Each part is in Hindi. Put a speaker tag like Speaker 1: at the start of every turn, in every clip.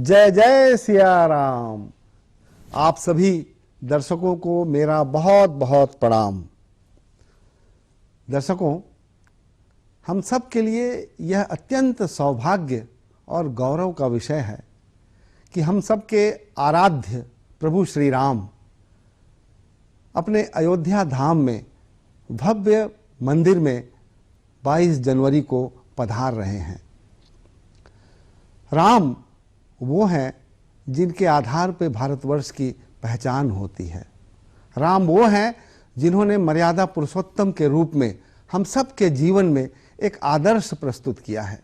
Speaker 1: जय जय सिया राम। आप सभी दर्शकों को मेरा बहुत बहुत प्रणाम। दर्शकों, हम सब के लिए यह अत्यंत सौभाग्य और गौरव का विषय है कि हम सब के आराध्य प्रभु श्री राम अपने अयोध्या धाम में भव्य मंदिर में 22 जनवरी को पधार रहे हैं। राम वो हैं जिनके आधार पर भारतवर्ष की पहचान होती है। राम वो हैं जिन्होंने मर्यादा पुरुषोत्तम के रूप में हम सब के जीवन में एक आदर्श प्रस्तुत किया है।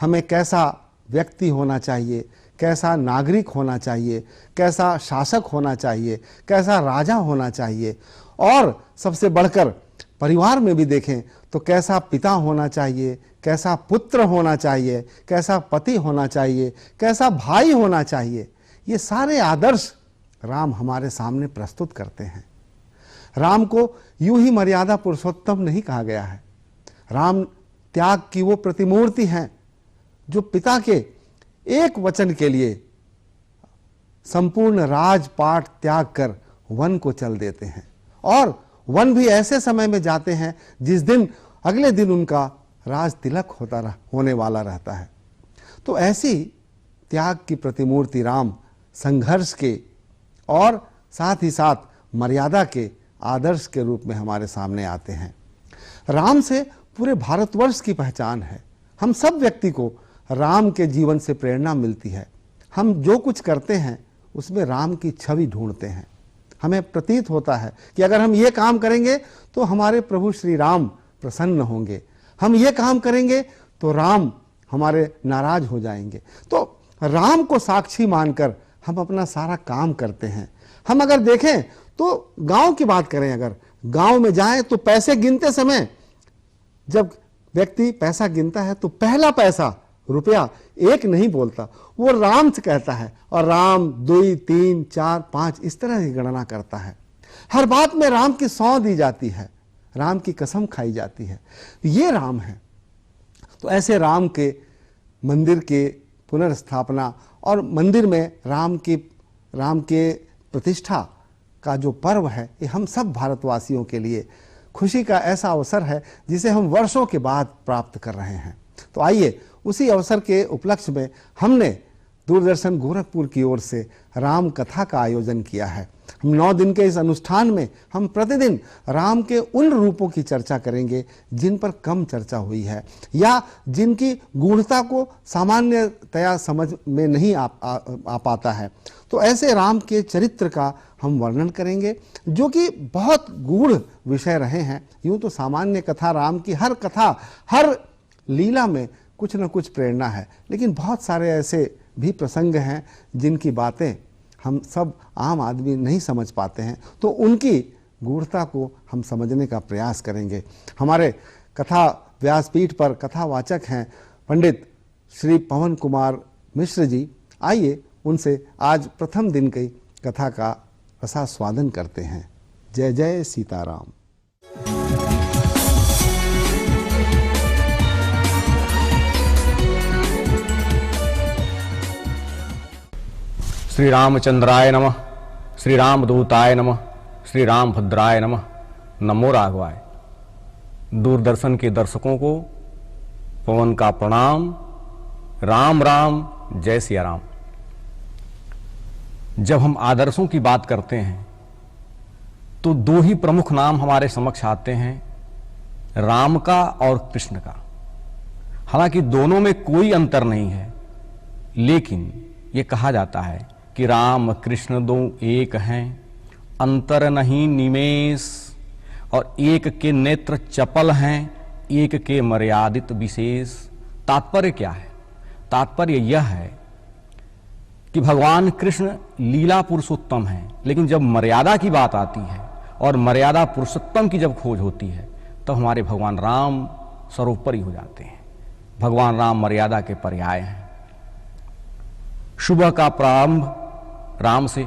Speaker 1: हमें कैसा व्यक्ति होना चाहिए, कैसा नागरिक होना चाहिए, कैसा शासक होना चाहिए, कैसा राजा होना चाहिए, और सबसे बढ़कर परिवार में भी देखें तो कैसा पिता होना चाहिए, कैसा पुत्र होना चाहिए, कैसा पति होना चाहिए, कैसा भाई होना चाहिए। ये सारे आदर्श राम हमारे सामने प्रस्तुत करते हैं। राम को यूं ही मर्यादा पुरुषोत्तम नहीं कहा गया है। राम त्याग की वो प्रतिमूर्ति हैं जो पिता के एक वचन के लिए संपूर्ण राजपाट त्याग कर वन को चल देते हैं, और वन भी ऐसे समय में जाते हैं जिस दिन अगले दिन उनका राज तिलक होने वाला रहता है। तो ऐसी त्याग की प्रतिमूर्ति राम संघर्ष के और साथ ही साथ मर्यादा के आदर्श के रूप में हमारे सामने आते हैं। राम से पूरे भारतवर्ष की पहचान है। हम सब व्यक्ति को राम के जीवन से प्रेरणा मिलती है। हम जो कुछ करते हैं उसमें राम की छवि ढूंढते हैं। हमें प्रतीत होता है कि अगर हम ये काम करेंगे तो हमारे प्रभु श्री राम प्रसन्न होंगे, हम ये काम करेंगे तो राम हमारे नाराज हो जाएंगे। तो राम को साक्षी मानकर हम अपना सारा काम करते हैं। हम अगर देखें तो गांव की बात करें, अगर गांव में जाएं तो पैसे गिनते समय जब व्यक्ति पैसा गिनता है तो पहला पैसा रुपया एक नहीं बोलता, वो राम से कहता है, और राम 2 3 4 5 इस तरह की गणना करता है। हर बात में राम की सौं दी जाती है, राम की कसम खाई जाती है। ये राम है। तो ऐसे राम के मंदिर के पुनर्स्थापना और मंदिर में राम के प्रतिष्ठा का जो पर्व है, ये हम सब भारतवासियों के लिए खुशी का ऐसा अवसर है जिसे हम वर्षों के बाद प्राप्त कर रहे हैं। तो आइए उसी अवसर के उपलक्ष्य में हमने दूरदर्शन गोरखपुर की ओर से राम कथा का आयोजन किया है। हम 9 दिन के इस अनुष्ठान में हम प्रतिदिन राम के उन रूपों की चर्चा करेंगे जिन पर कम चर्चा हुई है या जिनकी गूढ़ता को सामान्यतया समझ में नहीं आ पाता है। तो ऐसे राम के चरित्र का हम वर्णन करेंगे जो कि बहुत गूढ़ विषय रहे हैं। यूं तो सामान्य कथा, राम की हर कथा, हर लीला में कुछ न कुछ प्रेरणा है, लेकिन बहुत सारे ऐसे भी प्रसंग हैं जिनकी बातें हम सब आम आदमी नहीं समझ पाते हैं। तो उनकी गूढ़ता को हम समझने का प्रयास करेंगे। हमारे कथा व्यासपीठ पर कथावाचक हैं पंडित श्री पवन कुमार मिश्र जी। आइए उनसे आज प्रथम दिन की कथा का रसास्वादन करते हैं। जय जय सीताराम।
Speaker 2: श्री रामचंद्राय नमः, श्री रामदूताय नमः, श्री रामभद्राय नमः, नमो राघवाय। दूरदर्शन के दर्शकों को पवन का प्रणाम। राम राम, जय सिया राम। जब हम आदर्शों की बात करते हैं तो 2 ही प्रमुख नाम हमारे समक्ष आते हैं, राम का और कृष्ण का। हालांकि दोनों में कोई अंतर नहीं है, लेकिन ये कहा जाता है कि राम कृष्ण 2 एक हैं, अंतर नहीं निमेष, और एक के नेत्र चपल हैं, एक के मर्यादित विशेष। तात्पर्य क्या है? तात्पर्य यह है कि भगवान कृष्ण लीला पुरुषोत्तम हैं, लेकिन जब मर्यादा की बात आती है और मर्यादा पुरुषोत्तम की जब खोज होती है तब हमारे भगवान राम सर्वोपरि हो जाते हैं। भगवान राम मर्यादा के पर्याय हैं। सुबह का प्रारंभ राम से,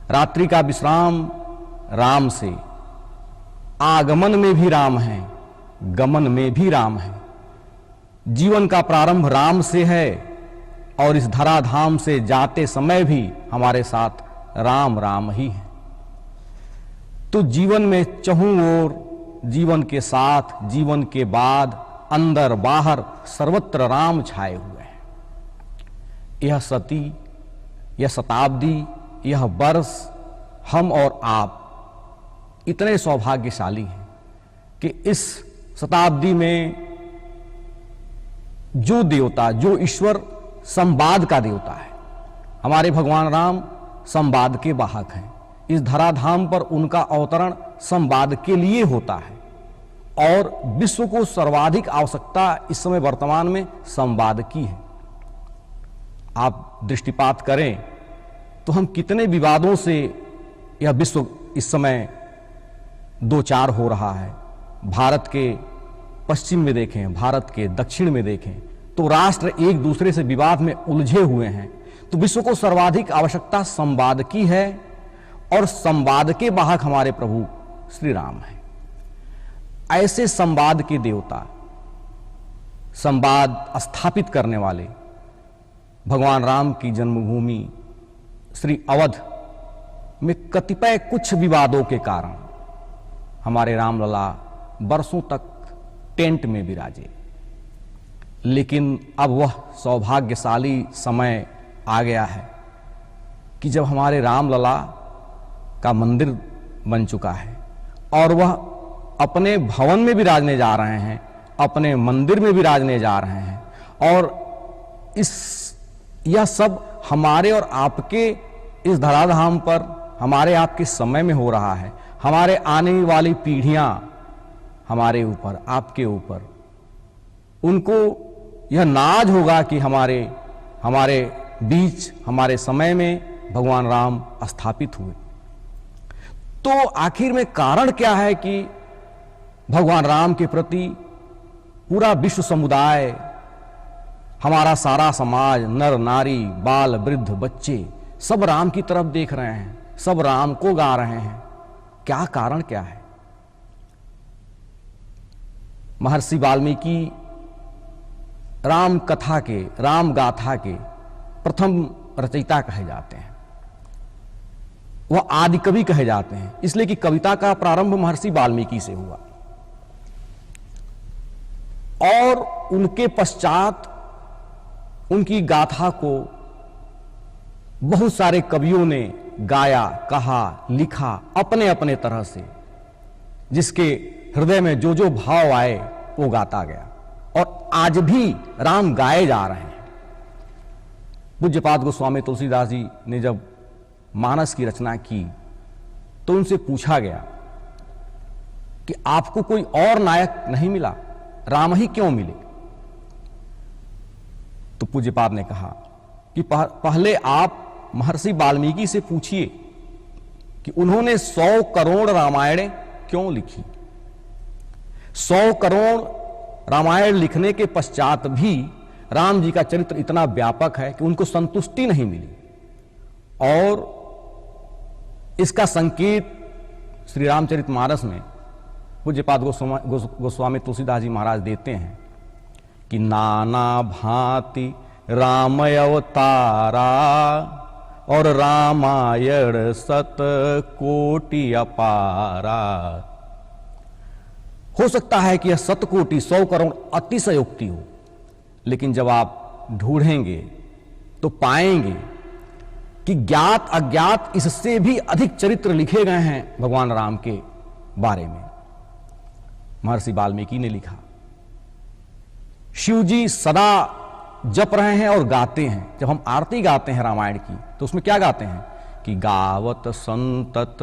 Speaker 2: रात्रि का विश्राम राम से, आगमन में भी राम है, गमन में भी राम है। जीवन का प्रारंभ राम से है और इस धराधाम से जाते समय भी हमारे साथ राम राम ही है। तो जीवन में चहुं ओर, जीवन के साथ, जीवन के बाद, अंदर बाहर सर्वत्र राम छाए हुए हैं। यह सती, यह शताब्दी, यह वर्ष, हम और आप इतने सौभाग्यशाली हैं कि इस शताब्दी में जो देवता, जो ईश्वर संवाद का देवता है, हमारे भगवान राम संवाद के वाहक हैं। इस धराधाम पर उनका अवतरण संवाद के लिए होता है और विश्व को सर्वाधिक आवश्यकता इस समय वर्तमान में संवाद की है। आप दृष्टिपात करें तो हम कितने विवादों से यह विश्व इस समय दो चार हो रहा है। भारत के पश्चिम में देखें, भारत के दक्षिण में देखें तो राष्ट्र एक दूसरे से विवाद में उलझे हुए हैं। तो विश्व को सर्वाधिक आवश्यकता संवाद की है और संवाद के वाहक हमारे प्रभु श्री राम हैं। ऐसे संवाद के देवता, संवाद स्थापित करने वाले भगवान राम की जन्मभूमि श्री अवध में कतिपय कुछ विवादों के कारण हमारे रामलला वर्षों तक टेंट में विराजे। लेकिन अब वह सौभाग्यशाली समय आ गया है कि जब हमारे रामलला का मंदिर बन चुका है और वह अपने भवन में विराजने जा रहे हैं, अपने मंदिर में विराजने जा रहे हैं और यह सब हमारे और आपके इस धराधाम पर, हमारे आपके समय में हो रहा है। हमारे आने वाली पीढ़ियां हमारे ऊपर, आपके ऊपर, उनको यह नाज होगा कि हमारे बीच, हमारे समय में भगवान राम स्थापित हुए। तो आखिर में कारण क्या है कि भगवान राम के प्रति पूरा विश्व समुदाय, हमारा सारा समाज, नर नारी, बाल वृद्ध बच्चे सब राम की तरफ देख रहे हैं, सब राम को गा रहे हैं? क्या कारण क्या है? महर्षि वाल्मीकि राम कथा के, राम गाथा के प्रथम रचयिता कहे जाते हैं। वह आदि कवि कहे जाते हैं, इसलिए कि कविता का प्रारंभ महर्षि वाल्मीकि से हुआ और उनके पश्चात उनकी गाथा को बहुत सारे कवियों ने गाया, कहा, लिखा अपने अपने तरह से, जिसके हृदय में जो जो भाव आए वो गाता गया और आज भी राम गाए जा रहे हैं। पूज्यपाद गोस्वामी तुलसीदास जी ने जब मानस की रचना की तो उनसे पूछा गया कि आपको कोई और नायक नहीं मिला, राम ही क्यों मिले? तो पूज्यपाद ने कहा कि पहले आप महर्षि वाल्मीकि से पूछिए कि उन्होंने 100 करोड़ रामायण क्यों लिखी। 100 करोड़ रामायण लिखने के पश्चात भी राम जी का चरित्र इतना व्यापक है कि उनको संतुष्टि नहीं मिली और इसका संकेत श्री रामचरितमानस में पूज्यपाद गोस्वामी तुलसीदास जी महाराज देते हैं कि नाना भांति राम अवतारा और रामायण 7 कोटि अपारा। हो सकता है कि यह 7 कोटि 100 करोड़ अतिशयोक्ति हो, लेकिन जब आप ढूंढेंगे तो पाएंगे कि ज्ञात अज्ञात इससे भी अधिक चरित्र लिखे गए हैं भगवान राम के बारे में। महर्षि वाल्मीकि ने लिखा, शिव जी सदा जप रहे हैं और गाते हैं। जब हम आरती गाते हैं रामायण की तो उसमें क्या गाते हैं कि गावत संतत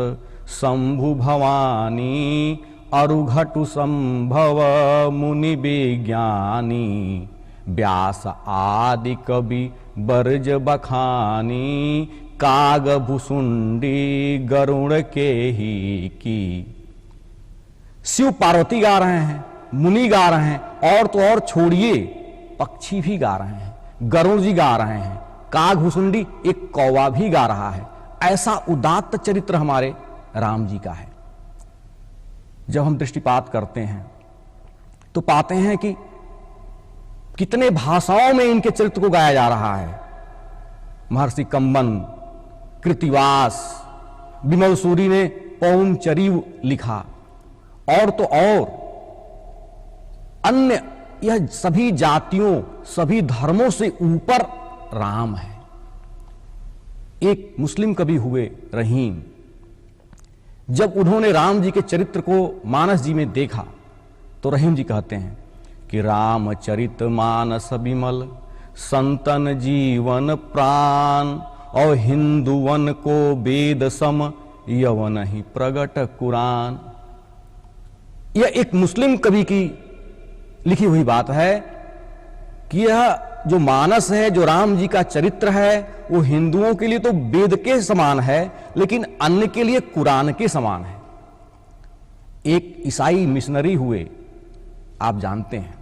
Speaker 2: शंभु भवानी अरुघटु संभव मुनि विज्ञानी व्यास आदि कवि बरज बखानी काग भुसुंडी गरुण के ही की। शिव पार्वती गा रहे हैं, मुनि गा रहे हैं और तो और छोड़िए पक्षी भी गा रहे हैं, गरुड़ जी गा रहे हैं, काग भुसुंडी एक कौवा भी गा रहा है। ऐसा उदात्त चरित्र हमारे राम जी का है। जब हम दृष्टिपात करते हैं तो पाते हैं कि कितने भाषाओं में इनके चरित्र को गाया जा रहा है। महर्षि कंबन, कृतिवास, विमल सूरी ने पौंचरीव लिखा, और तो और अन्य, यह सभी जातियों, सभी धर्मों से ऊपर राम है। एक मुस्लिम कवि हुए रहीम, जब उन्होंने राम जी के चरित्र को मानस जी में देखा तो रहीम जी कहते हैं कि रामचरित मानस विमल संतन जीवन प्राण, और हिंदुवन को वेद सम यवन ही प्रगट कुरान। यह एक मुस्लिम कवि की लिखी हुई बात है कि यह जो मानस है, जो राम जी का चरित्र है, वो हिंदुओं के लिए तो वेद के समान है, लेकिन अन्य के लिए कुरान के समान है। एक ईसाई मिशनरी हुए, आप जानते हैं,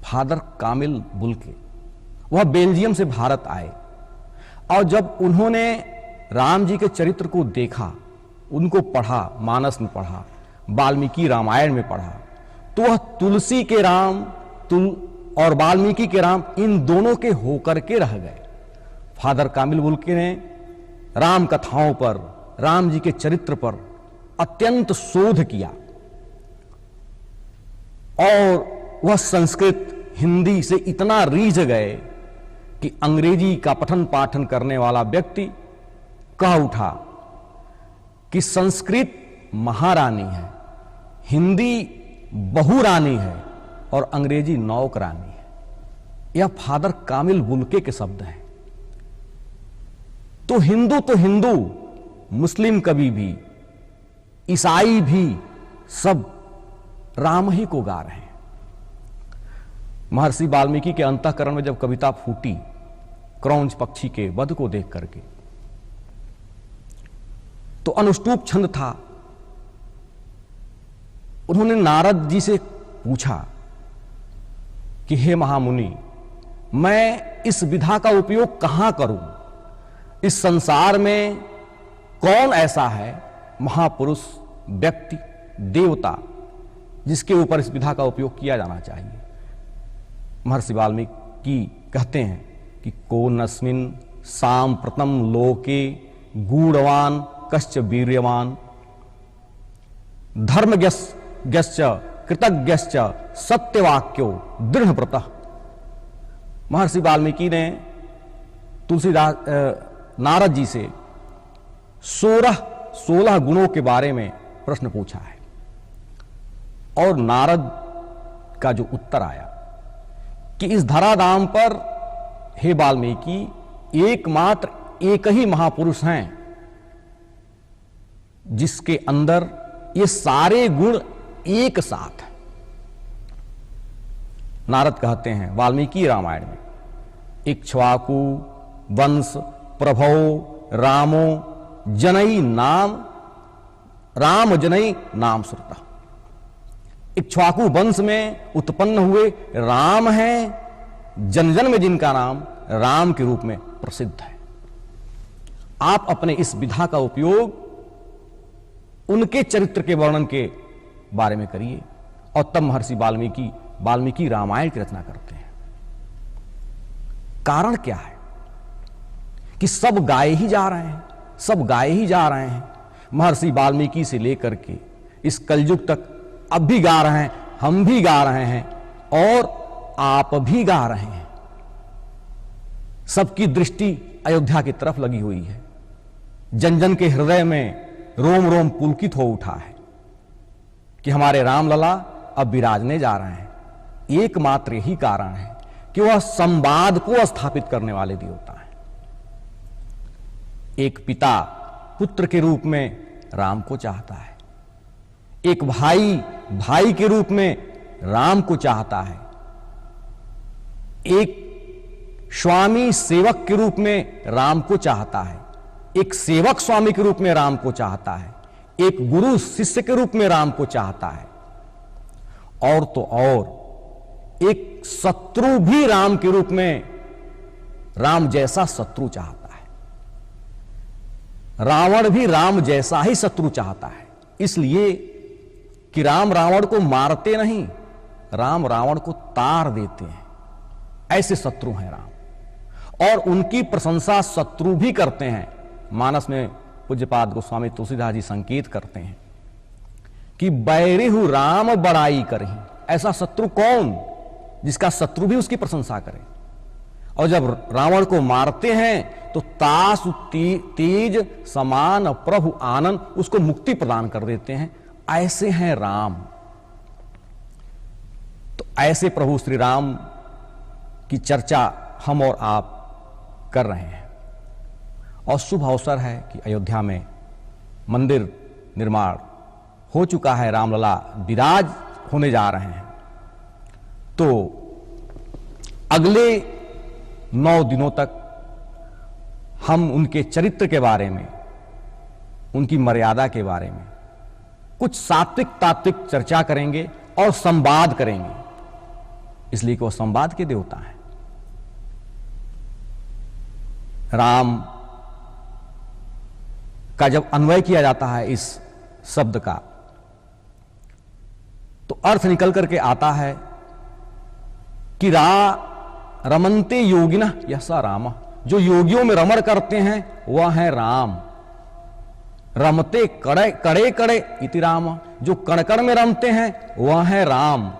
Speaker 2: फादर कामिल बुल्के, वह बेल्जियम से भारत आए, और जब उन्होंने राम जी के चरित्र को देखा, उनको पढ़ा, मानस में पढ़ा, वाल्मीकि रामायण में पढ़ा, तो वह तुलसी के राम और वाल्मीकि के राम, इन दोनों के होकर के रह गए। फादर कामिल बुल्के ने राम कथाओं पर, राम जी के चरित्र पर अत्यंत शोध किया, और वह संस्कृत हिंदी से इतना रीझ गए कि अंग्रेजी का पठन पाठन करने वाला व्यक्ति कह उठा कि संस्कृत महारानी है, हिंदी बहुरानी है, और अंग्रेजी नौकरानी है। यह फादर कामिल बुल्के के शब्द हैं। तो हिंदू, मुस्लिम कवि भी, ईसाई भी, सब राम ही को गा रहे हैं। महर्षि वाल्मीकि के अंतःकरण में जब कविता फूटी क्रौंच पक्षी के वध को देख करके, तो अनुष्टुप छंद था। उन्होंने नारद जी से पूछा कि हे महामुनि, मैं इस विधा का उपयोग कहां करूं? इस संसार में कौन ऐसा है महापुरुष, व्यक्ति, देवता, जिसके ऊपर इस विधा का उपयोग किया जाना चाहिए? महर्षि वाल्मीकि कहते हैं कि कोनस्मिन् सांप्रतम लोके गूढ़वान कश्च वीर्यवान, धर्मज्ञश्च कृतज्ञश्च सत्यवाक्यो दृढ़व्रतः। महर्षि वाल्मीकि ने तुलसीदास नारद जी से 16 गुणों के बारे में प्रश्न पूछा है, और नारद का जो उत्तर आया कि इस धराधाम पर हे वाल्मीकि एकमात्र एक ही महापुरुष हैं जिसके अंदर ये सारे गुण एक साथ है। नारद कहते हैं वाल्मीकि रामायण में, इक्ष्वाकु वंश प्रभो रामो जनई नाम, राम जनई नाम श्रुता। इक्ष्वाकु वंश में उत्पन्न हुए राम हैं, जन जन में जिनका नाम राम के रूप में प्रसिद्ध है। आप अपने इस विधा का उपयोग उनके चरित्र के वर्णन के बारे में करिए, और तब महर्षि वाल्मीकि रामायण की रचना करते हैं। कारण क्या है कि सब गाए ही जा रहे हैं, सब गाए ही जा रहे हैं। महर्षि वाल्मीकि से लेकर के इस कलयुग तक अब भी गा रहे हैं, हम भी गा रहे हैं, और आप भी गा रहे हैं। सबकी दृष्टि अयोध्या की तरफ लगी हुई है। जन जन के हृदय में रोम रोम पुलकित हो उठा है कि हमारे रामलला अब विराजने जा रहे हैं। एकमात्र यही कारण है कि वह संवाद को स्थापित करने वाले देवता हैं। एक पिता पुत्र के रूप में राम को चाहता है, एक भाई भाई के रूप में राम को चाहता है, एक स्वामी सेवक के रूप में राम को चाहता है, एक सेवक स्वामी के रूप में राम को चाहता है, एक गुरु शिष्य के रूप में राम को चाहता है, और तो और एक शत्रु भी राम के रूप में राम जैसा शत्रु चाहता है। रावण भी राम जैसा ही शत्रु चाहता है, इसलिए कि राम रावण को मारते नहीं, राम रावण को तार देते हैं। ऐसे शत्रु हैं राम। और उनकी प्रशंसा शत्रु भी करते हैं। मानस में पूज्यपाद गोस्वामी तुलसीदास जी संकेत करते हैं कि बैरिहु राम बड़ाई करही। ऐसा शत्रु कौन जिसका शत्रु भी उसकी प्रशंसा करे। और जब रावण को मारते हैं तो तासु तेज समान प्रभु आनंद, उसको मुक्ति प्रदान कर देते हैं। ऐसे हैं राम। तो ऐसे प्रभु श्री राम की चर्चा हम और आप कर रहे हैं। और शुभ अवसर है कि अयोध्या में मंदिर निर्माण हो चुका है, रामलला विराज होने जा रहे हैं। तो अगले 9 दिनों तक हम उनके चरित्र के बारे में, उनकी मर्यादा के बारे में कुछ सात्विक तात्विक चर्चा करेंगे और संवाद करेंगे, इसलिए कि वो संवाद के देवता हैं। राम का जब अन्वय किया जाता है इस शब्द का, तो अर्थ निकल करके आता है कि रमन्ते योगिनः यः स राम। जो योगियों में रमण करते हैं वह है राम। रमते कड़े कड़े कड़े इति राम। जो कणकण में रमते हैं वह है राम।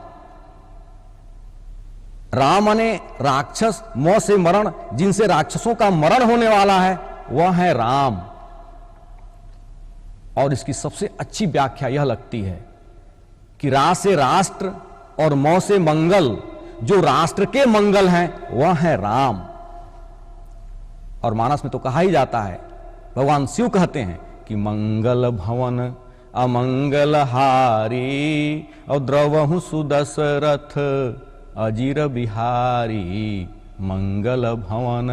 Speaker 2: राम ने राक्षस मौ से मरण, जिनसे राक्षसों का मरण होने वाला है वह है राम। और इसकी सबसे अच्छी व्याख्या यह लगती है कि रा से राष्ट्र और मौ से मंगल, जो राष्ट्र के मंगल हैं वह है राम। और मानस में तो कहा ही जाता है, भगवान शिव कहते हैं कि मंगल भवन अमंगल हारी और द्रवहु सुदशरथ अजीर बिहारी मंगल भवन।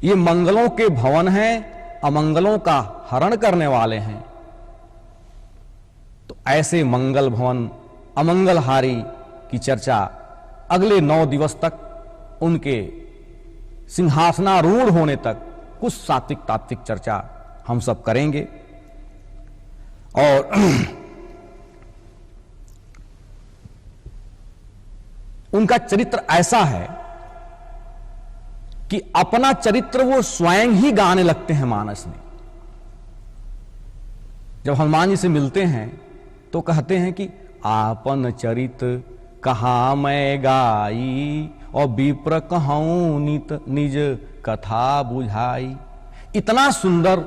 Speaker 2: ये मंगलों के भवन हैं, अमंगलों का हरण करने वाले हैं। तो ऐसे मंगल भवन अमंगलहारी की चर्चा अगले 9 दिवस तक, उनके सिंहासनारूढ़ होने तक कुछ सात्विक तात्विक चर्चा हम सब करेंगे। और उनका चरित्र ऐसा है कि अपना चरित्र वो स्वयं ही गाने लगते हैं मानस में। जब हनुमान जी से मिलते हैं तो कहते हैं कि आपन चरित कहा मैं गाई और विप्र कहूं निज कथा बुझाई। इतना सुंदर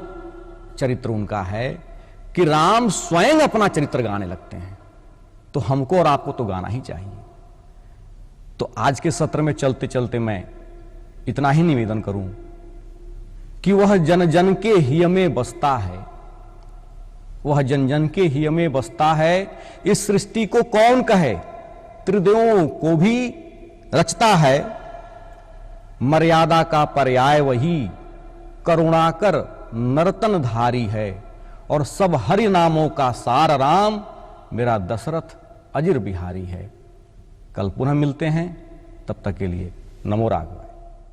Speaker 2: चरित्र उनका है कि राम स्वयं अपना चरित्र गाने लगते हैं। तो हमको और आपको तो गाना ही चाहिए। तो आज के सत्र में चलते चलते मैं इतना ही निवेदन करूं कि वह जन जन के हिय में बसता है, वह जन जन के हिय में बसता है। इस सृष्टि को कौन कहे, त्रिदेवों को भी रचता है। मर्यादा का पर्याय वही, करुणाकर नर्तनधारी है। और सब हरि नामों का सार राम, मेरा दशरथ अजिर बिहारी है। कल पुनः मिलते हैं, तब तक के लिए नमो राघव।